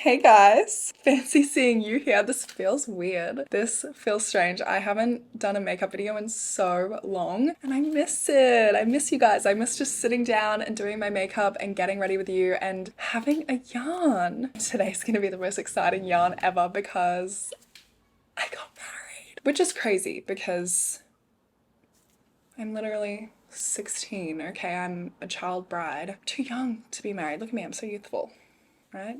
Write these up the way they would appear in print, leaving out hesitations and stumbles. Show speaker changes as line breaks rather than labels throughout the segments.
Hey guys, fancy seeing you here. This feels weird. This feels strange. I haven't done a makeup video in so long and I miss it. I miss you guys. I miss just sitting down and doing my makeup and getting ready with you and having a yarn. Today's gonna be the most exciting yarn ever because I got married, which is crazy because I'm literally 16, okay? I'm a child bride. Too young to be married. Look at me, I'm so youthful, right?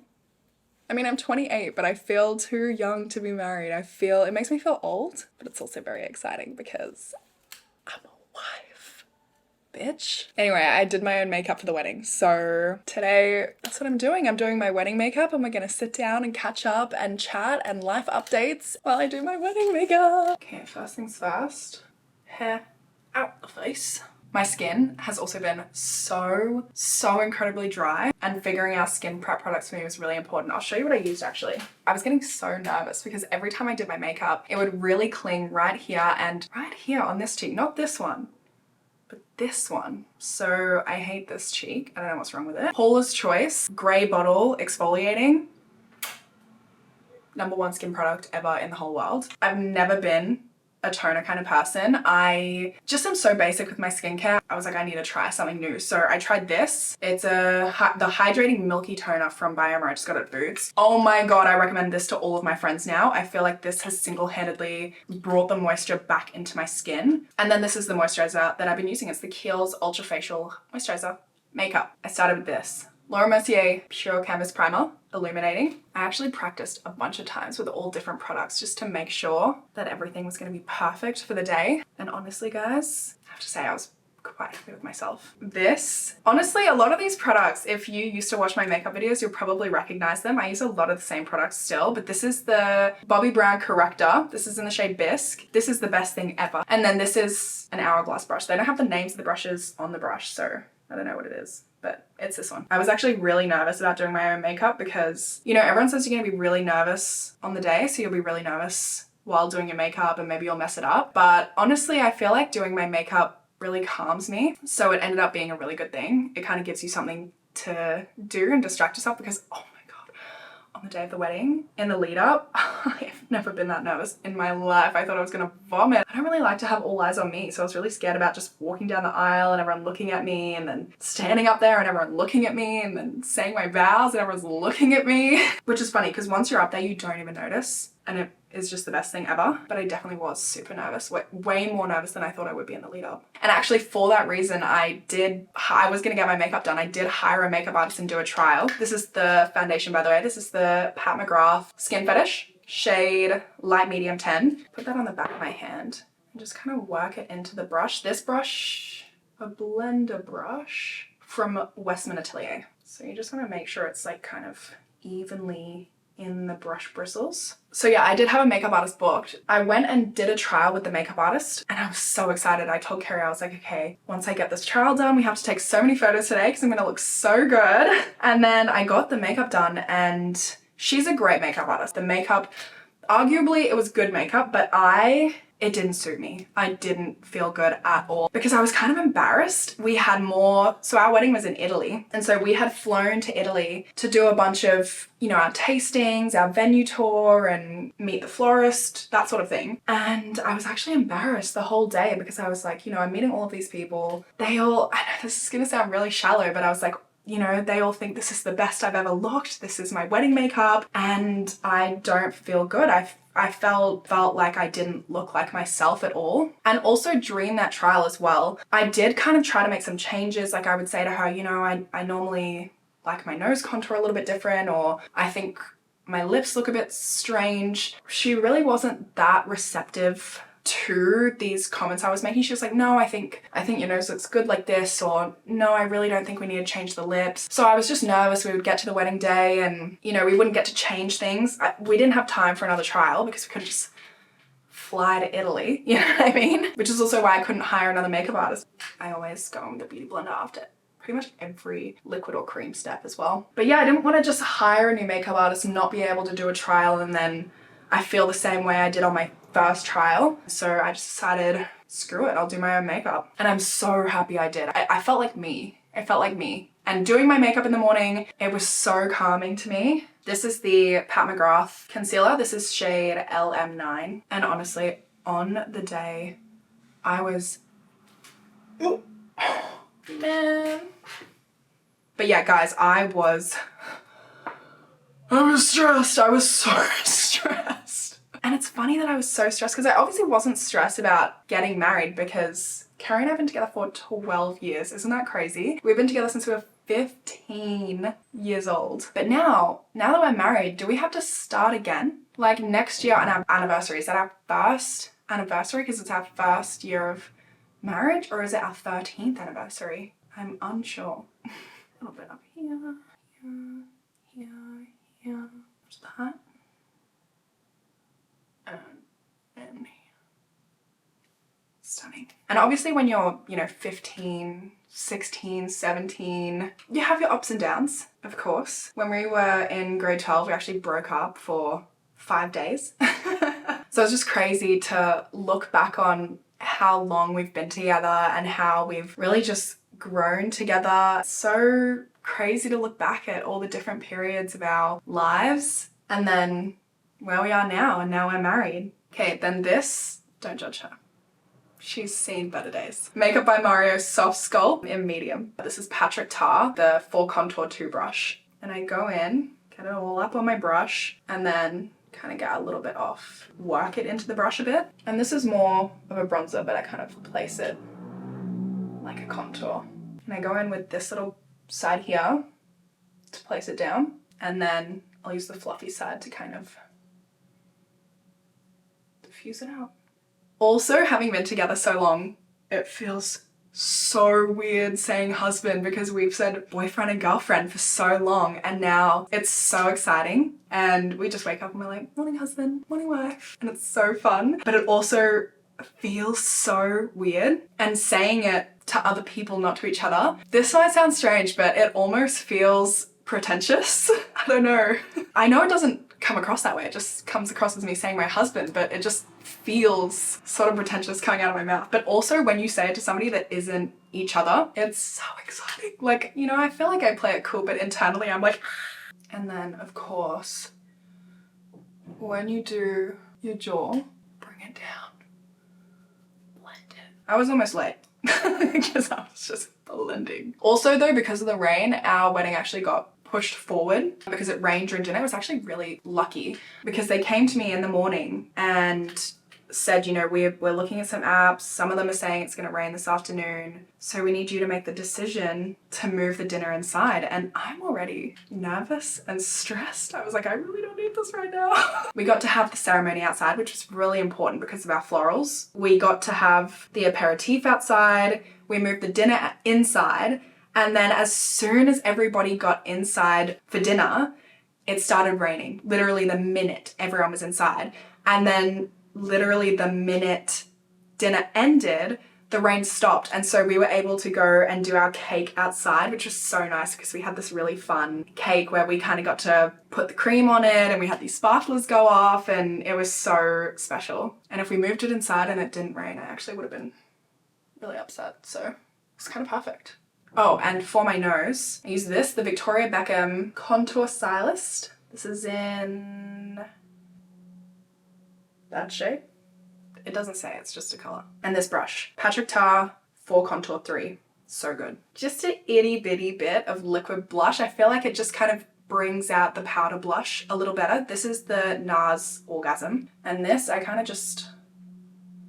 I mean, I'm 28, but I feel too young to be married. It makes me feel old, but it's also very exciting because I'm a wife, bitch. Anyway, I did my own makeup for the wedding. So today, that's what I'm doing. I'm doing my wedding makeup and we're gonna sit down and catch up and chat and life updates while I do my wedding makeup. Okay, first things first, hair out the face. My skin has also been so incredibly dry, and figuring out skin prep products for me was really important. I'll show you what I used actually. I was getting so nervous because every time I did my makeup, it would really cling right here and right here on this cheek, not this one, but this one. So I hate this cheek. I don't know what's wrong with it. Paula's Choice Grey Bottle Exfoliating. #1 skin product ever in the whole world. I've never been a toner kind of person. I just am so basic with my skincare. I was like, I need to try something new. So I tried this. It's the Hydrating Milky Toner from Biomer. I just got it at Boots. Oh my God, I recommend this to all of my friends now. I feel like this has single-handedly brought the moisture back into my skin. And then this is the moisturizer that I've been using. It's the Kiehl's Ultra Facial Moisturizer Makeup. I started with this. Laura Mercier Pure Canvas Primer, illuminating. I actually practiced a bunch of times with all different products just to make sure that everything was gonna be perfect for the day. And honestly, guys, I have to say I was quite happy with myself. This, honestly, a lot of these products, if you used to watch my makeup videos, you'll probably recognize them. I use a lot of the same products still, but this is the Bobbi Brown Corrector. This is in the shade Bisque. This is the best thing ever. And then this is an Hourglass brush. They don't have the names of the brushes on the brush, so I don't know what it is, but it's this one. I was actually really nervous about doing my own makeup because, you know, everyone says you're gonna be really nervous on the day, so you'll be really nervous while doing your makeup and maybe you'll mess it up. But honestly, I feel like doing my makeup really calms me. So it ended up being a really good thing. It kind of gives you something to do and distract yourself because, oh my God, on the day of the wedding, in the lead up, I've never been that nervous in my life. I thought I was gonna vomit. I don't really like to have all eyes on me, so I was really scared about just walking down the aisle and everyone looking at me and then standing up there and everyone looking at me and then saying my vows and everyone's looking at me. Which is funny because once you're up there, you don't even notice and it is just the best thing ever. But I definitely was super nervous, way more nervous than I thought I would be in the lead up. And actually for that reason, I was gonna get my makeup done. I did hire a makeup artist and do a trial. This is the foundation, by the way. This is the Pat McGrath Skin Fetish, shade Light Medium 10. Put that on the back of my hand and just kind of work it into the brush. This brush, a blender brush from Westman Atelier. So you just wanna make sure it's like kind of evenly in the brush bristles. So yeah, I did have a makeup artist booked. I went and did a trial with the makeup artist and I was so excited. I told Carrie, I was like, okay, once I get this trial done, we have to take so many photos today because I'm gonna look so good. And then I got the makeup done and she's a great makeup artist. The makeup, arguably it was good makeup, but it didn't suit me. I didn't feel good at all because I was kind of embarrassed. So our wedding was in Italy. And so we had flown to Italy to do a bunch of, you know, our tastings, our venue tour and meet the florist, that sort of thing. And I was actually embarrassed the whole day because I was like, you know, I'm meeting all of these people. I know this is gonna sound really shallow, but I was like, you know, they all think this is the best I've ever looked. This is my wedding makeup and I don't feel good. I felt like I didn't look like myself at all. And also during that trial as well, I did kind of try to make some changes. Like I would say to her, you know, I normally like my nose contour a little bit different, or I think my lips look a bit strange. She really wasn't that receptive to these comments I was making. She was like, no, I think your nose looks good like this, or no, I really don't think we need to change the lips. So I was just nervous we would get to the wedding day and, you know, we wouldn't get to change things. We didn't have time for another trial because we couldn't just fly to Italy, you know what I mean? Which is also why I couldn't hire another makeup artist. I always go in with a beauty blender after pretty much every liquid or cream step as well. But yeah, I didn't want to just hire a new makeup artist and not be able to do a trial and then I feel the same way I did on my first trial. So I just decided, screw it, I'll do my own makeup. And I'm so happy I did. I felt like me. I felt like me. And doing my makeup in the morning, it was so calming to me. This is the Pat McGrath concealer. This is shade LM9. And honestly, on the day, I was... Oh, man. But yeah, guys, I was stressed. I was so stressed. And it's funny that I was so stressed because I obviously wasn't stressed about getting married because Carrie and I have been together for 12 years. Isn't that crazy? We've been together since we were 15 years old. But now that we're married, do we have to start again? Like next year on our anniversary, is that our first anniversary because it's our first year of marriage, or is it our 13th anniversary? I'm unsure. A little bit up here, here. What's that? And here. Stunning. And obviously when you're, 15, 16, 17, you have your ups and downs, of course. When we were in grade 12, we actually broke up for 5 days. So it's just crazy to look back on how long we've been together and how we've really just grown together. It's so crazy to look back at all the different periods of our lives and then where we are now, and now we're married. Okay, then this, don't judge her. She's seen better days. Makeup by Mario Soft Sculpt in medium. This is Patrick Tar, the Full Contour 2 brush. And I go in, get it all up on my brush, and then kind of get a little bit off. Work it into the brush a bit. And this is more of a bronzer, but I kind of place it like a contour. And I go in with this little side here to place it down. And then I'll use the fluffy side to kind of diffuse it out. Also, having been together so long, it feels so weird saying husband because we've said boyfriend and girlfriend for so long, and now it's so exciting. And we just wake up and we're like, morning husband, morning wife. And it's so fun, but it also feels so weird. And saying it to other people, not to each other. This might sound strange, but it almost feels pretentious. I don't know. I know it doesn't come across that way. It just comes across as me saying my husband, but it just feels sort of pretentious coming out of my mouth. But also when you say it to somebody that isn't each other, it's so exciting. Like, I feel like I play it cool, but internally I'm like, and then of course, when you do your jaw, bring it down, blend it. I was almost late because I was just blending. Also though, because of the rain, our wedding actually got pushed forward because it rained during dinner. I was actually really lucky because they came to me in the morning and said, we're looking at some apps. Some of them are saying it's going to rain this afternoon. So we need you to make the decision to move the dinner inside. And I'm already nervous and stressed. I was like, I really don't need this right now. We got to have the ceremony outside, which was really important because of our florals. We got to have the aperitif outside. We moved the dinner inside. And then as soon as everybody got inside for dinner, it started raining. Literally the minute everyone was inside. And then literally the minute dinner ended, the rain stopped. And so we were able to go and do our cake outside, which was so nice because we had this really fun cake where we kind of got to put the cream on it and we had these sparklers go off and it was so special. And if we moved it inside and it didn't rain, I actually would have been really upset. So it's kind of perfect. Oh, and for my nose, I use this, the Victoria Beckham Contour Stylist. This is in that shade. It doesn't say, it's just a color. And this brush, Patrick Tar 4 Contour 3. So good. Just an itty bitty bit of liquid blush. I feel like it just kind of brings out the powder blush a little better. This is the NARS Orgasm. And this, I kind of just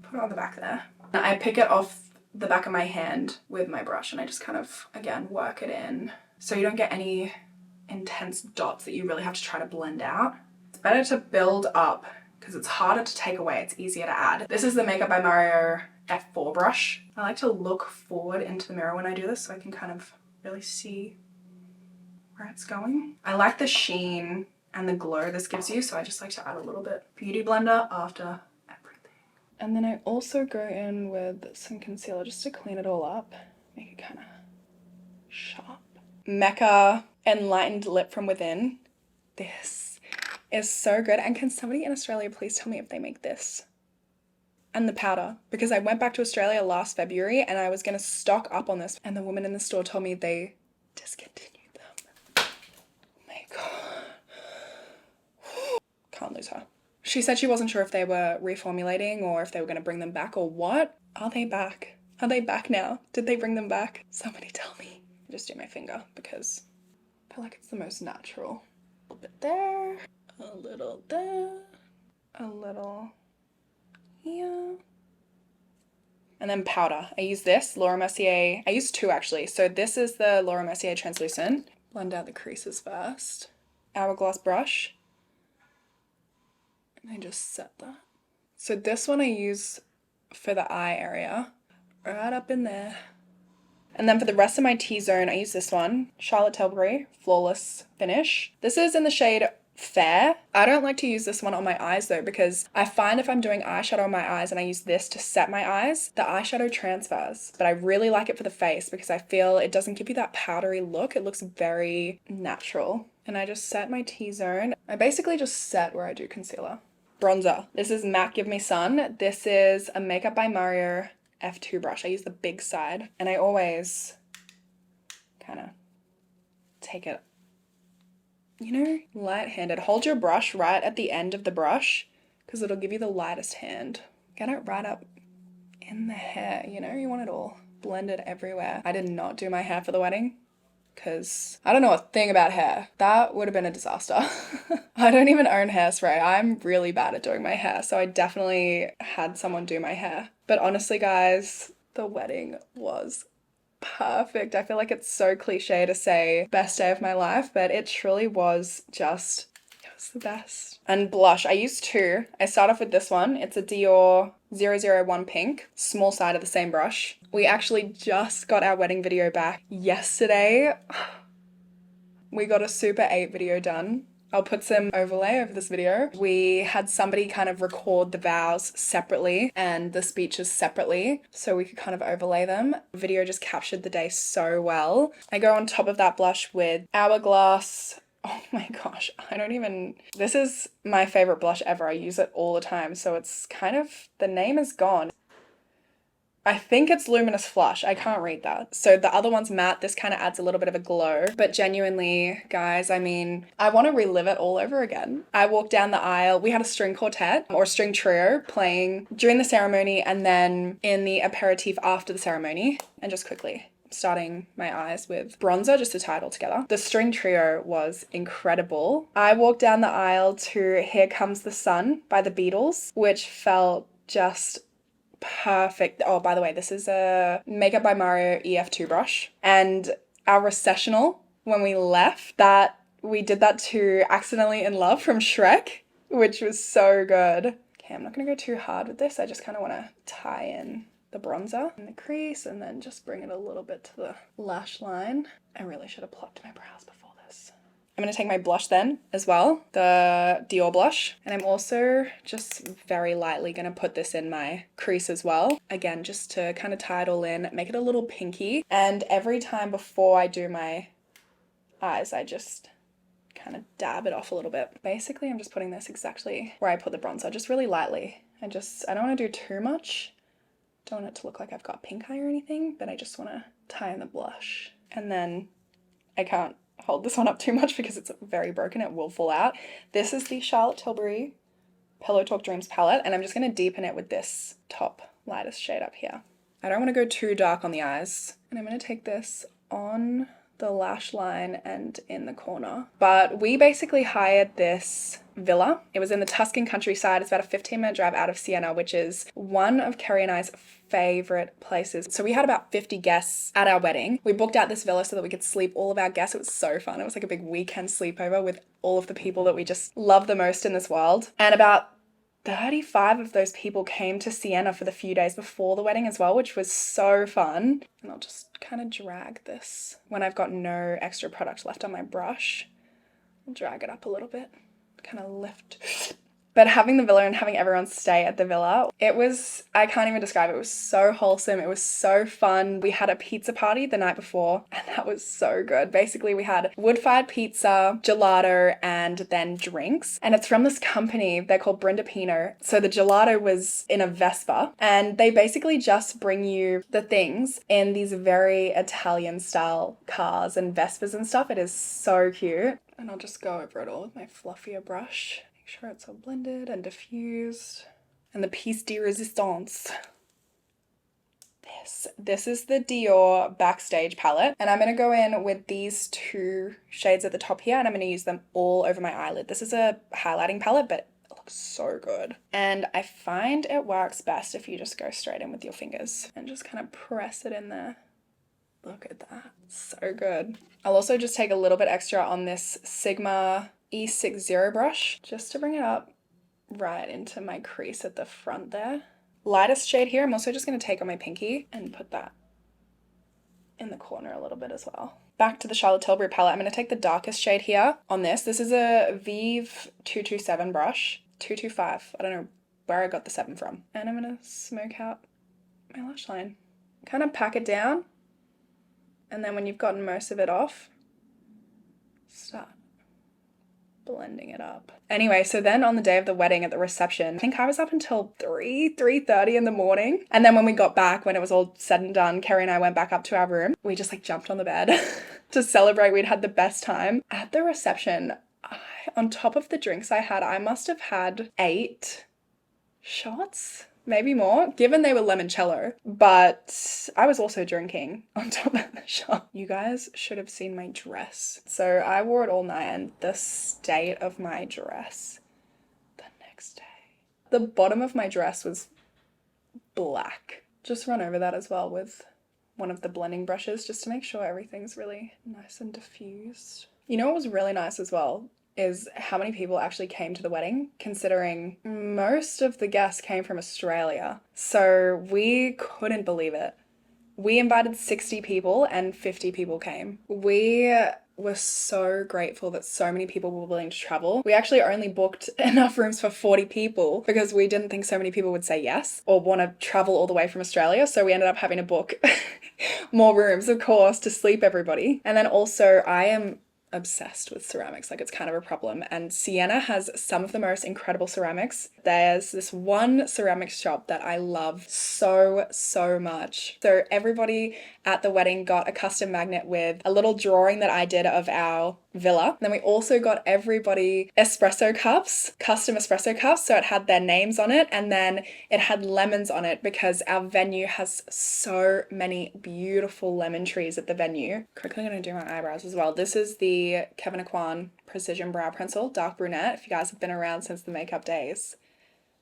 put it on the back there. I pick it off the back of my hand with my brush and I just kind of, again, work it in so you don't get any intense dots that you really have to try to blend out. It's better to build up because it's harder to take away, it's easier to add. This is the Makeup by Mario F4 brush. I like to look forward into the mirror when I do this so I can kind of really see where it's going. I like the sheen and the glow this gives you, so I just like to add a little bit. Beauty blender after everything. And then I also go in with some concealer just to clean it all up, make it kind of sharp. Mecca Enlightened Lip from Within. This is so good. And can somebody in Australia please tell me if they make this? And the powder, because I went back to Australia last February and I was going to stock up on this and the woman in the store told me they discontinued them. Oh my god. can't lose her. She said she wasn't sure if they were reformulating or if they were going to bring them back or what. Are they back? Are they back now? Did they bring them back? Somebody tell me. Just do my finger because I feel like it's the most natural. A little bit there, a little there, a little here. And then powder. I use this, Laura Mercier. I use two actually. So this is the Laura Mercier Translucent. Blend out the creases first. Hourglass brush. And I just set that. So this one I use for the eye area. Right up in there. And then for the rest of my T-zone, I use this one. Charlotte Tilbury Flawless Finish. This is in the shade Fair. I don't like to use this one on my eyes though, because I find if I'm doing eyeshadow on my eyes and I use this to set my eyes, the eyeshadow transfers. But I really like it for the face because I feel it doesn't give you that powdery look. It looks very natural. And I just set my T-zone. I basically just set where I do concealer. Bronzer. This is MAC Give Me Sun. This is a Makeup by Mario F2 brush. I use the big side. And I always kind of take it, you know, light-handed. Hold your brush right at the end of the brush because it'll give you the lightest hand. Get it right up in the hair, you know, you want it all blended everywhere. I did not do my hair for the wedding because I don't know a thing about hair. That would have been a disaster. I don't even own hairspray. I'm really bad at doing my hair, so I definitely had someone do my hair. But honestly, guys, the wedding was perfect. I feel like it's so cliche to say best day of my life, but it truly was just, it was the best. And blush, I use two. I start off with this one. It's a Dior 001 Pink, small side of the same brush. We actually just got our wedding video back yesterday. We got a Super 8 video done. I'll put some overlay over this video. We had somebody kind of record the vows separately and the speeches separately so we could kind of overlay them. The video just captured the day so well. I go on top of that blush with Hourglass. Oh my gosh, this is my favorite blush ever. I use it all the time. So it's kind of, the name is gone. I think it's Luminous Flush. I can't read that. So the other one's matte. This kind of adds a little bit of a glow. But genuinely, guys, I mean, I want to relive it all over again. I walked down the aisle. We had a string quartet or string trio playing during the ceremony and then in the aperitif after the ceremony. And just quickly, starting my eyes with bronzer just to tie it all together. The string trio was incredible. I walked down the aisle to Here Comes the Sun by the Beatles, which felt just perfect. Oh, by the way, this is a Makeup by Mario EF2 brush. And our recessional, when we left, that we did that to Accidentally in Love from Shrek, which was so good. Okay, I'm not gonna go too hard with this. I just kind of want to tie in the bronzer in the crease and then just bring it a little bit to the lash line. I really should have plucked my brows before this. I'm going to take my blush then as well, the Dior blush. And I'm also just very lightly going to put this in my crease as well. Again, just to kind of tie it all in, make it a little pinky. And every time before I do my eyes, I just kind of dab it off a little bit. Basically, I'm just putting this exactly where I put the bronzer, just really lightly. I don't want to do too much. Don't want it to look like I've got pink eye or anything, but I just want to tie in the blush. And then I can't hold this one up too much because it's very broken. It will fall out. This is the Charlotte Tilbury Pillow Talk Dreams palette, and I'm just going to deepen it with this top lightest shade up here. I don't want to go too dark on the eyes, and I'm going to take this on the lash line and in the corner. But we basically hired this villa. It was in the Tuscan countryside. It's about a 15-minute drive out of Siena, which is one of Kerry and I's favorite places. So we had about 50 guests at our wedding. We booked out this villa so that we could sleep all of our guests. It was so fun. It was like a big weekend sleepover with all of the people that we just love the most in this world. And about 35 of those people came to Siena for the few days before the wedding as well, which was so fun. And I'll just kind of drag this when I've got no extra product left on my brush. I'll drag it up a little bit, kind of lift. But having the villa and having everyone stay at the villa, it was, I can't even describe it. It was so wholesome. It was so fun. We had a pizza party the night before and that was so good. Basically, we had wood-fired pizza, gelato, and then drinks. And it's from this company. They're called Brenda Pino. So the gelato was in a Vespa and they basically just bring you the things in these very Italian style cars and Vespas and stuff. It is so cute. And I'll just go over it all with my fluffier brush. Make sure it's all blended and diffused. And the piece de resistance. This is the Dior Backstage palette, and I'm going to go in with these two shades at the top here, and I'm going to use them all over my eyelid. This is a highlighting palette, but it looks so good. And I find it works best if you just go straight in with your fingers and just kind of press it in there. Look at that. So good. I'll also just take a little bit extra on this Sigma E60 brush just to bring it up right into my crease at the front there. Lightest shade here, I'm also just going to take on my pinky and put that in the corner a little bit as well. Back to the Charlotte Tilbury palette, I'm going to take the darkest shade here on this. This is a Vive 227 brush, 225. I don't know where I got the 7 from. And I'm going to smoke out my lash line. Kind of pack it down, and then when you've gotten most of it off, start blending it up. Anyway, so then on the day of the wedding at the reception, I think I was up until 3:30 in the morning. And then when we got back, when it was all said and done, Kerry and I went back up to our room. We just like jumped on the bed to celebrate. We'd had the best time. At the reception, on top of the drinks I had, I must have had 8 shots, maybe more, given they were limoncello. But I was also drinking on top of the shot. You guys should have seen my dress. So I wore it all night, and the state of my dress the next day. The bottom of my dress was black. Just run over that as well with one of the blending brushes just to make sure everything's really nice and diffused. You know what was really nice as well is how many people actually came to the wedding, considering most of the guests came from Australia. So we couldn't believe it. We invited 60 people and 50 people came. We were so grateful that so many people were willing to travel. We actually only booked enough rooms for 40 people because we didn't think so many people would say yes or want to travel all the way from Australia. So we ended up having to book more rooms, of course, to sleep everybody. And then also I am obsessed with ceramics, like it's kind of a problem, and Sienna has some of the most incredible ceramics. There's this one ceramics shop that I love so much. So everybody at the wedding got a custom magnet with a little drawing that I did of our villa. Then we also got everybody espresso cups, custom espresso cups, so it had their names on it, and then it had lemons on it because our venue has so many beautiful lemon trees at the venue. Quickly gonna do my eyebrows as well. This is the Kevin Aquan Precision Brow Pencil, dark brunette. If you guys have been around since the makeup days,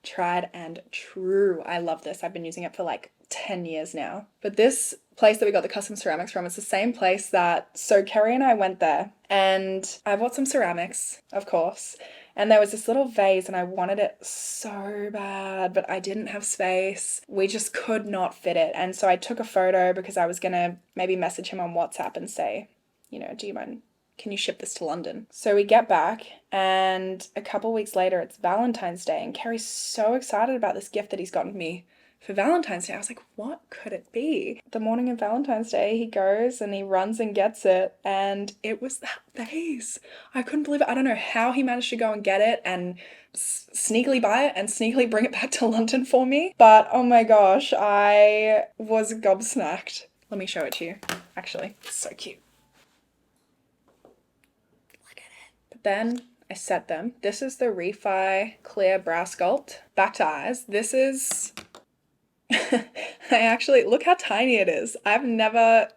tried and true. I love this. I've been using it for like 10 years now. But this place that we got the custom ceramics from, it's the same place that, so Kerry and I went there and I bought some ceramics, of course, and there was this little vase and I wanted it so bad, but I didn't have space. We just could not fit it. And so I took a photo because I was gonna maybe message him on WhatsApp and say, you know, do you mind, can you ship this to London? So we get back and a couple weeks later it's Valentine's Day and Kerry's so excited about this gift that he's gotten me for Valentine's Day. I was like, what could it be? The morning of Valentine's Day, he goes and he runs and gets it, and it was that vase. I couldn't believe it. I don't know how he managed to go and get it and sneakily buy it and sneakily bring it back to London for me. But oh my gosh, I was gobsmacked. Let me show it to you. Actually, it's so cute. Look at it. But then I set them. This is the Refi Clear Brow Sculpt. Back to eyes. This is... I actually, look how tiny it is. I've never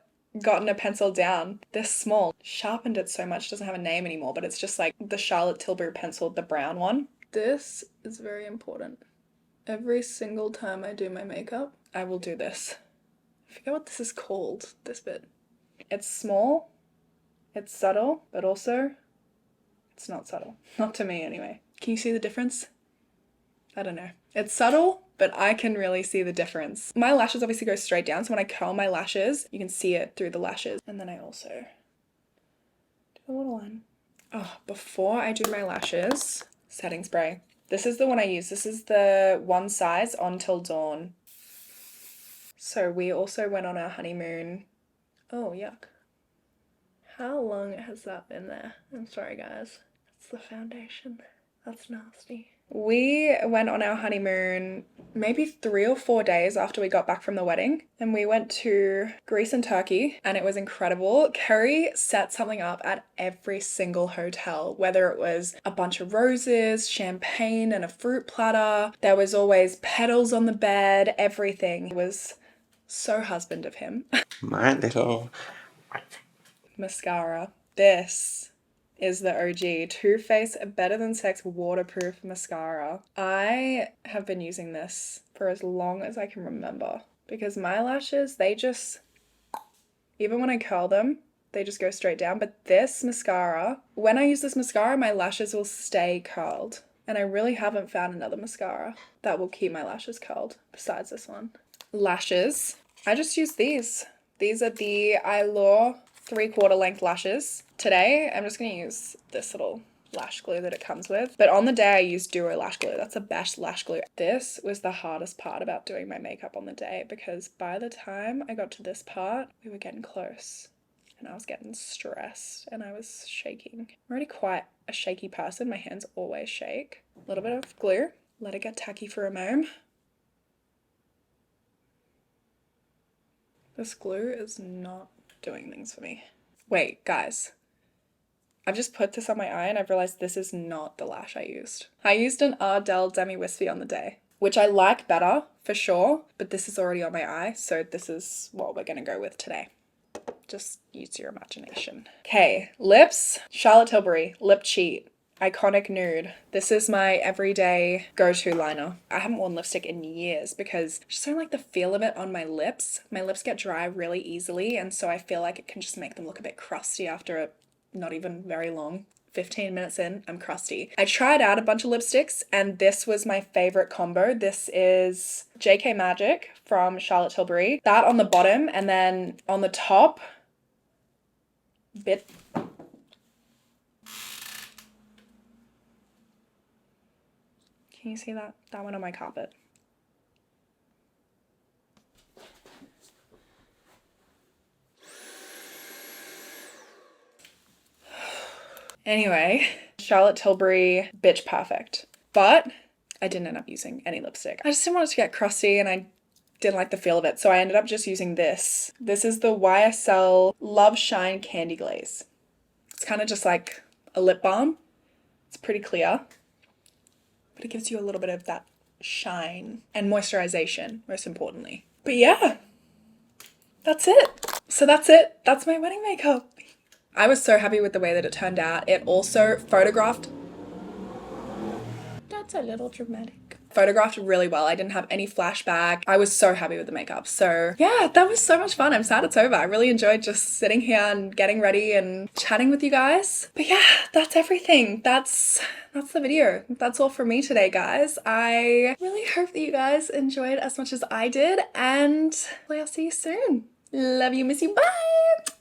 gotten a pencil down this small. Sharpened it so much, it doesn't have a name anymore, but it's just like the Charlotte Tilbury pencil, the brown one. This is very important. Every single time I do my makeup, I will do this. I forget what this is called, this bit. It's small, it's subtle, but also it's not subtle. Not to me anyway. Can you see the difference? I don't know. It's subtle, but I can really see the difference. My lashes obviously go straight down, so when I curl my lashes, you can see it through the lashes. And then I also do a little one. Oh, before I do my lashes, setting spray. This is the one I use. This is the One Size On Till Dawn. So we also went on our honeymoon. Oh, yuck. How long has that been there? I'm sorry, guys. It's the foundation. That's nasty. We went on our honeymoon maybe 3 or 4 days after we got back from the wedding, and we went to Greece and Turkey, and it was incredible. Kerry set something up at every single hotel, whether it was a bunch of roses, champagne, and a fruit platter. There was always petals on the bed, everything. It was so husband of him.
My little
Mascara. This is the OG Too Faced Better Than Sex waterproof mascara. I have been using this for as long as I can remember because my lashes, they just, even when I curl them, they just go straight down. But this mascara, when I use this mascara, my lashes will stay curled. And I really haven't found another mascara that will keep my lashes curled besides this one. Lashes. I just use these. These are the Eyeshadow 3/4 length lashes. Today, I'm just going to use this little lash glue that it comes with. But on the day, I used Duo lash glue. That's the best lash glue. This was the hardest part about doing my makeup on the day because by the time I got to this part, we were getting close. And I was getting stressed and I was shaking. I'm already quite a shaky person. My hands always shake. A little bit of glue. Let it get tacky for a moment. This glue is not doing things for me. Wait, guys. I've just put this on my eye and I've realized this is not the lash I used. I used an Ardell Demi Wispy on the day, which I like better for sure, but this is already on my eye, so this is what we're gonna go with today. Just use your imagination. Okay, lips. Charlotte Tilbury, Lip Cheat. Iconic Nude. This is my everyday go-to liner. I haven't worn lipstick in years because I just don't like the feel of it on my lips. My lips get dry really easily, and so I feel like it can just make them look a bit crusty after not even very long. 15 minutes in, I'm crusty. I tried out a bunch of lipsticks and this was my favorite combo. This is JK Magic from Charlotte Tilbury. That on the bottom and then on the top, bit. Can you see that? That went on my carpet. Anyway, Charlotte Tilbury Bitch Perfect. But I didn't end up using any lipstick. I just didn't want it to get crusty and I didn't like the feel of it. So I ended up just using this. This is the YSL Love Shine Candy Glaze. It's kind of just like a lip balm. It's pretty clear, but it gives you a little bit of that shine and moisturization, most importantly. But yeah, that's it. So that's it. That's my wedding makeup. I was so happy with the way that it turned out. It also photographed. That's a little dramatic. Photographed really well. I didn't have any flashback. I was so happy with the makeup. So yeah, that was so much fun. I'm sad it's over. I really enjoyed just sitting here and getting ready and chatting with you guys. But yeah, that's everything. That's the video. That's all from me today, guys. I really hope that you guys enjoyed as much as I did, and I'll see you soon. Love you, miss you, bye!